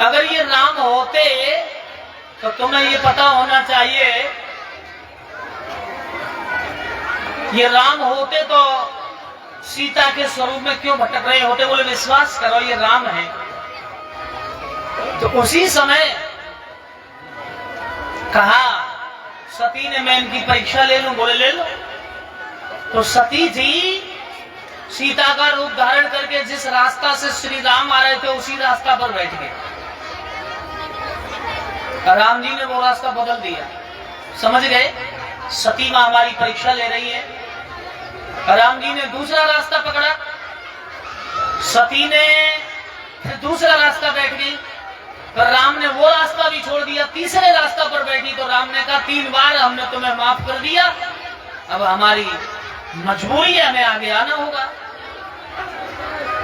अगर ये राम होते तो तुम्हें ये पता होना चाहिए, ये राम होते तो सीता के स्वरूप में क्यों भटक रहे होते। बोले विश्वास करो ये राम है। तो उसी समय कहा सती ने, मैं इनकी परीक्षा ले लूं। बोले ले लो। तो सती जी सीता का रूप धारण करके जिस रास्ता से श्री राम आ रहे थे उसी रास्ता पर बैठ गए। राम जी ने वो रास्ता बदल दिया। समझ गए, सती मां हमारी परीक्षा ले रही है। राम जी ने दूसरा रास्ता पकड़ा, सती ने फिर दूसरा रास्ता बैठ गई। पर राम ने वो रास्ता भी छोड़ दिया, तीसरे रास्ता पर बैठी। तो राम ने कहा 3 बार हमने तुम्हें माफ कर दिया, अब हमारी मजबूरी है, हमें आगे आना होगा।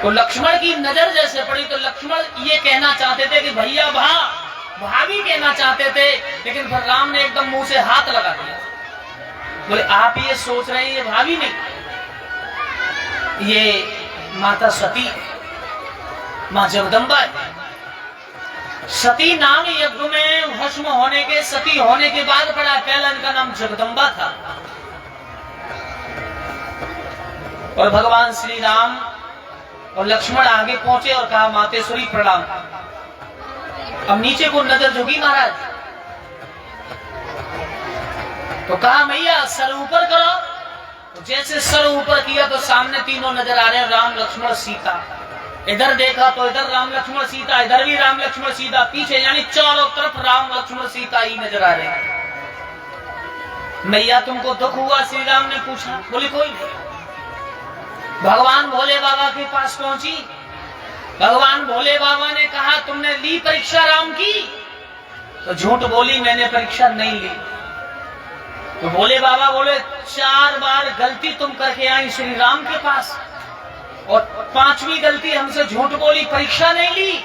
तो लक्ष्मण की नजर जैसे पड़ी तो लक्ष्मण ये कहना चाहते थे कि भैया भाभी कहना चाहते थे, लेकिन फिर राम ने एकदम मुंह से हाथ लगा दिया। बोले आप ये सोच रहे हैं ये भाभी नहीं, ये माता सती, मां जगदम्बा है। सती नाम यज्ञ में भस्म होने के, सती होने के बाद पड़ा, पहला इनका नाम जगदम्बा था। और भगवान श्री राम और लक्ष्मण आगे पहुंचे और कहा मातेश्वरी प्रणाम। अब नीचे को नजर झुकी महाराज, तो कहा मैया सर ऊपर करो। तो जैसे सर ऊपर किया तो सामने तीनों नजर आ रहे हैं, राम लक्ष्मण सीता। इधर देखा तो इधर राम लक्ष्मण सीता, इधर भी राम लक्ष्मण सीता, पीछे यानी चारों तरफ राम लक्ष्मण सीता ही नजर आ रहे हैं। मैया तुमको दुख हुआ? श्री राम ने पूछा। बोली कोई नहीं। भगवान भोले बाबा के पास पहुंची। भगवान भोले बाबा ने कहा तुमने ली परीक्षा राम की? तो झूठ बोली, मैंने परीक्षा नहीं ली। तो भोले बाबा बोले 4 बार गलती तुम करके आई श्री राम के पास, और 5वीं गलती हमसे झूठ बोली, परीक्षा नहीं ली,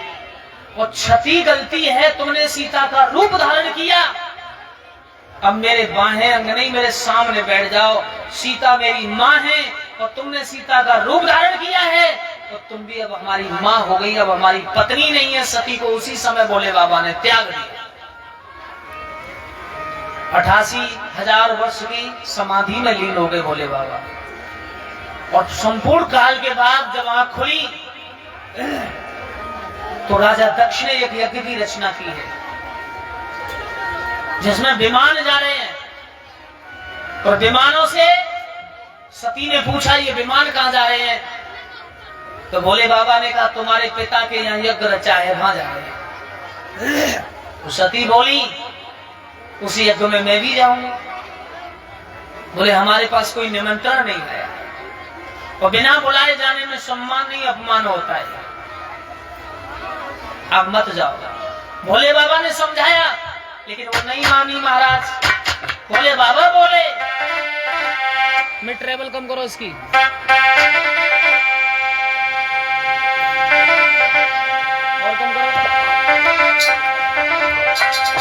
और 6ठी गलती है तुमने सीता का रूप धारण किया। अब मेरे बाहें अंगने मेरे सामने बैठ जाओ। सीता मेरी माँ है और तुमने सीता का रूप धारण किया है, तो तुम भी अब हमारी माँ हो गई, अब हमारी पत्नी नहीं है। सती को उसी समय भोले बाबा ने त्याग दिया। 88,000 वर्ष की समाधि में लीन हो गए भोले बाबा। और संपूर्ण काल के बाद जब आंख खुली तो राजा दक्ष ने एक यज्ञ की रचना की है जिसमें विमान जा रहे हैं, और विमानों से सती ने पूछा ये विमान कहां जा रहे हैं? तो भोले बाबा ने कहा तुम्हारे पिता के यहाँ यज्ञ रचा है, वहां जा रहे हैं। तो सती बोली उसी यज्ञ में मैं भी जाऊंगी। बोले हमारे पास कोई निमंत्रण नहीं आया, और बिना बुलाए जाने में सम्मान नहीं अपमान होता है, अब मत जाओ। भोले बाबा ने समझाया, लेकिन वो नहीं मानी महाराज। भोले बाबा बोले मैं ट्रेवल कम करो इसकी, और कम करो,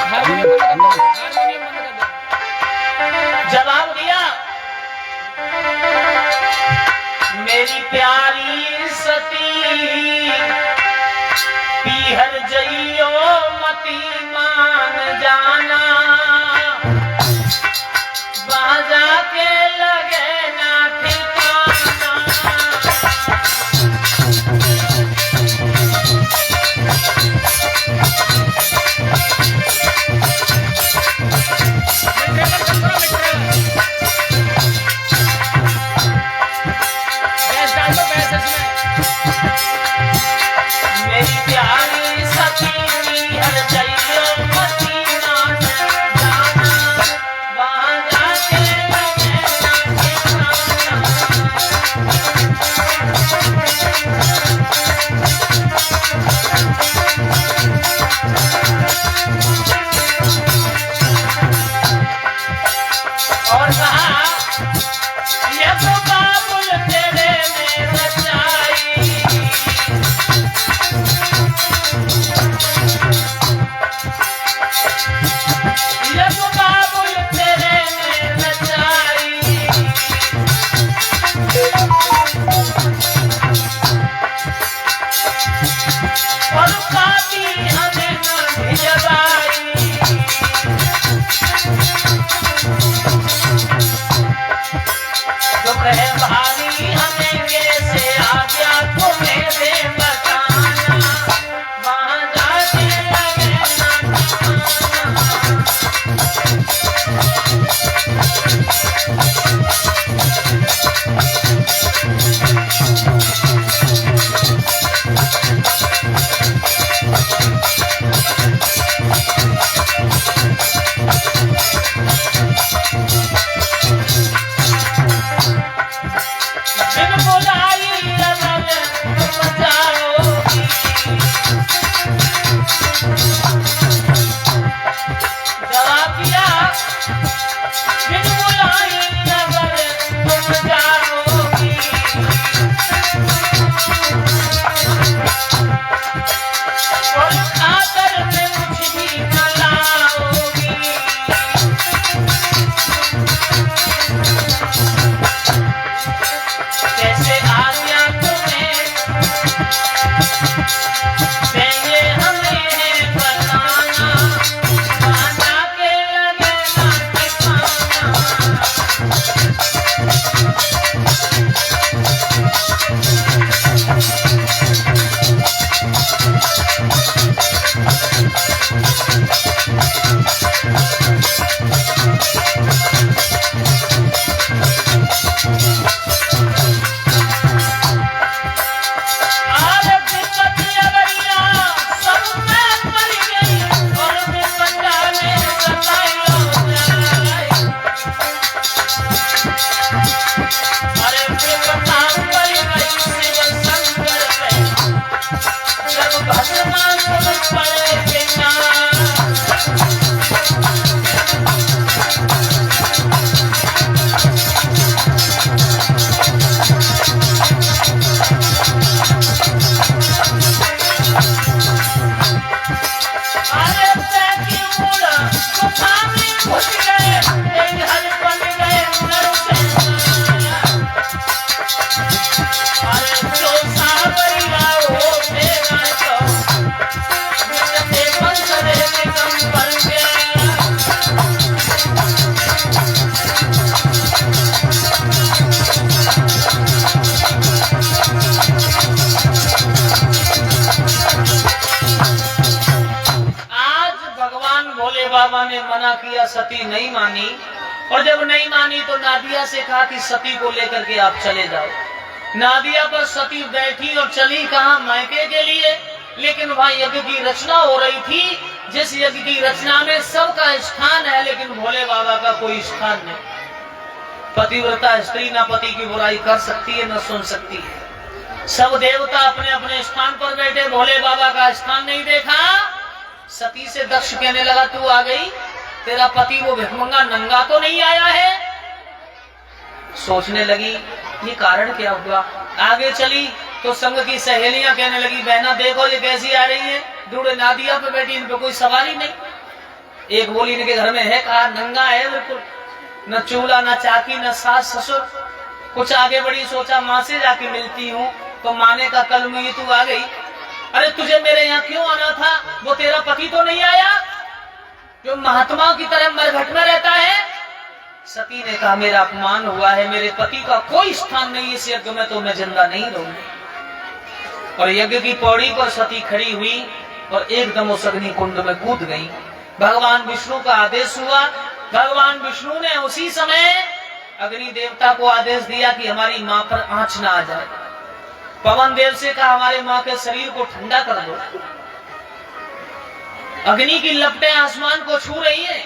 हारमोनियम बंद कर दो। जवाब दिया मेरी प्यारी सती पीहर जइयो मती मान जाना, बाजा के लगे ना ठिकाना। मेरी प्यारी सती पीहर जइयो मती मान जाना, बाजा के लगे ना और कहा ये तो बाबुल तेरे में रचाई, ये तो बाबुल तेरे में रचाई। और पापी हमें न भिजवाई। दुख है भारी हमें कैसे आज्ञा तुम्हें दे बताना, वहाँ जाके लगे बिन बुलाई रमन तुम जाओगी। जवाब दिया बिन बुलाई रमन तुम जाओगी। और खाकर में कुछ भी न लाओगी। कैसे आज्ञा तुम्हें देंगे हमें बताना, वहाँ जाके लगेगा ठिकाना। बाबा ने मना किया, सती नहीं मानी। और जब नहीं मानी तो नादिया से कहा कि सती को लेकर के आप चले जाओ। नादिया पर सती बैठी और चली कहा मायके के लिए। लेकिन वहां यज्ञ की रचना हो रही थी, जिस यज्ञ की रचना में सबका स्थान है लेकिन भोले बाबा का कोई स्थान नहीं। पतिव्रता स्त्री न पति की बुराई कर सकती है न सुन सकती है। सब देवता अपने अपने स्थान पर बैठे, भोले बाबा का स्थान नहीं देखा। सती से दक्ष कहने लगा तू आ गई, तेरा पति वो भिखमंगा नंगा तो नहीं आया है। सोचने लगी ये कारण क्या हुआ। आगे चली तो संग की सहेलियां कहने लगी बहना देखो ये कैसी आ रही है, दूढ़े नादिया पे बैठी, इन पे कोई सवारी नहीं। एक बोली इनके घर में है, कहा नंगा है बिल्कुल, न चूल्हा न चाकी न सास ससुर। कुछ आगे बढ़ी, सोचा माँ से जाके मिलती हूँ। तो माँ ने कहा कल मुझे तू आ गई, अरे तुझे मेरे यहाँ क्यों आना था, वो तेरा पति तो नहीं आया जो महात्माओं की तरह मरघट में रहता है। सती ने कहा मेरा अपमान हुआ है, मेरे पति का कोई स्थान नहीं इस यज्ञ में, तो मैं जिंदा नहीं रहूंगी। और यज्ञ की पौड़ी पर सती खड़ी हुई और एकदम उस अग्नि कुंड में कूद गई। भगवान विष्णु का आदेश हुआ। भगवान विष्णु ने उसी समय अग्नि देवता को आदेश दिया कि हमारी माँ पर आंच ना आ जाए। पवन देव से कहा हमारे माँ के शरीर को ठंडा कर दो। अग्नि की लपटें आसमान को छू रही है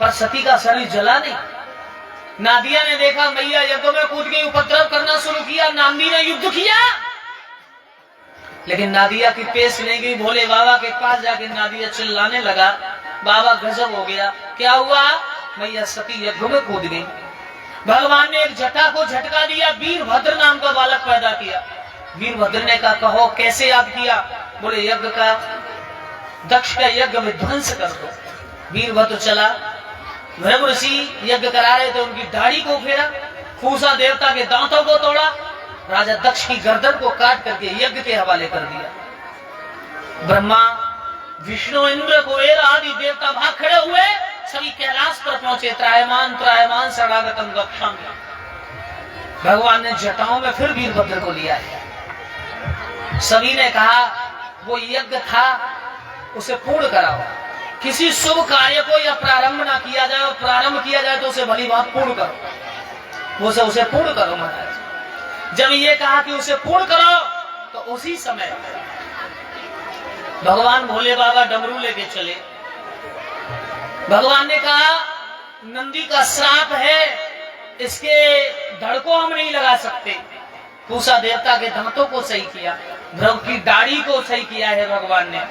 पर सती का शरीर जला नहीं। नादिया ने देखा मैया यज्ञ में कूद के उपद्रव करना शुरू किया, नांदी ने युद्ध किया। लेकिन नादिया की पेश नहीं गई। भोले बाबा के पास जाके नादिया चिल्लाने लगा, बाबा गजब हो गया, क्या हुआ। मैया सती यज्ञ में कूद गई। भगवान ने एक जटा को झटका दिया, वीरभद्र नाम का बालक पैदा किया। वीरभद्र ने कहा कहो कैसे याद किया। बोले यज्ञ का, दक्ष का यज्ञ में ध्वंस कर दो। वीरभद्र चला, भृगु ऋषि यज्ञ करा रहे थे, उनकी दाढ़ी को फेरा, फूसा देवता के दांतों को तोड़ा, राजा दक्ष की गर्दन को काट करके यज्ञ के हवाले कर दिया। ब्रह्मा विष्णु इंद्र कुबेर आदि देवता भाग खड़े हुए, सभी कैलाश पर पहुंचे। त्रायमान त्रायमान शरणागतम गच्छामि। भगवान ने जटाओं में फिर वीरभद्र को लिया है। सभी ने कहा वो यज्ञ था उसे पूर्ण कराओ। किसी शुभ कार्य को या प्रारंभ ना किया जाए, और प्रारंभ किया जाए तो उसे भली बात पूर्ण करो, उसे पूर्ण करो महाराज। जब ये कहा कि उसे पूर्ण करो तो उसी समय भगवान भोले बाबा डमरू लेके चले। भगवान ने कहा नंदी का श्राप है, इसके धड़ को हम नहीं लगा सकते। पूषा देवता के दांतों को सही किया, भ्रव की दाढ़ी को सही किया है भगवान ने।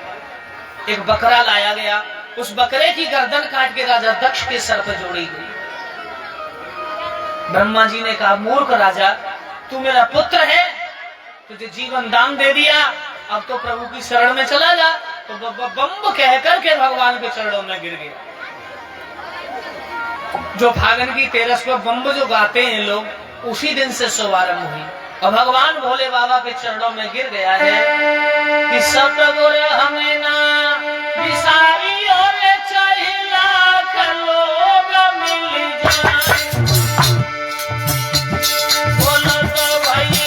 एक बकरा लाया गया, उस बकरे की गर्दन काट के राजा दक्ष के सर पर जोड़ी गई। ब्रह्मा जी ने कहा मूर्ख राजा, तू मेरा पुत्र है, तुझे जीवन दान दे दिया, अब तो प्रभु की शरण में चला जा। तो बम्ब कह करके भगवान के चरणों में गिर गया। जो फागन की तेरस पर बम्ब जो गाते हैं लोग, उसी दिन से शुभारंभ हुई और भगवान भोले बाबा के चरणों में गिर गया है कि सतगुर हमें ना विसारी और चाहिला लोग मिल जाए। बोलो तो भाई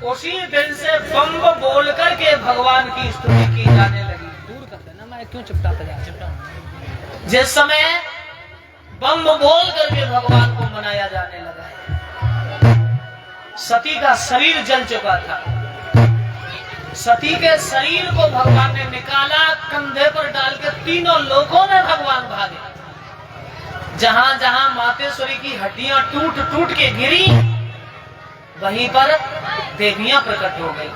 उसी दिन से बम्ब बोल करके भगवान की स्तुति की जाने लगी। दूर कर देना, मैं क्यों चिपटाता जा। जिस समय बम्ब बोल करके भगवान को मनाया जाने लगा है, सती का शरीर जल चुका था। सती के शरीर को भगवान ने निकाला, कंधे पर डाल के तीनों लोकों में भगवान भागे। जहां जहां मातेश्वरी की हड्डियां टूट टूट के गिरी, वहीं पर देवियां प्रकट हो गई।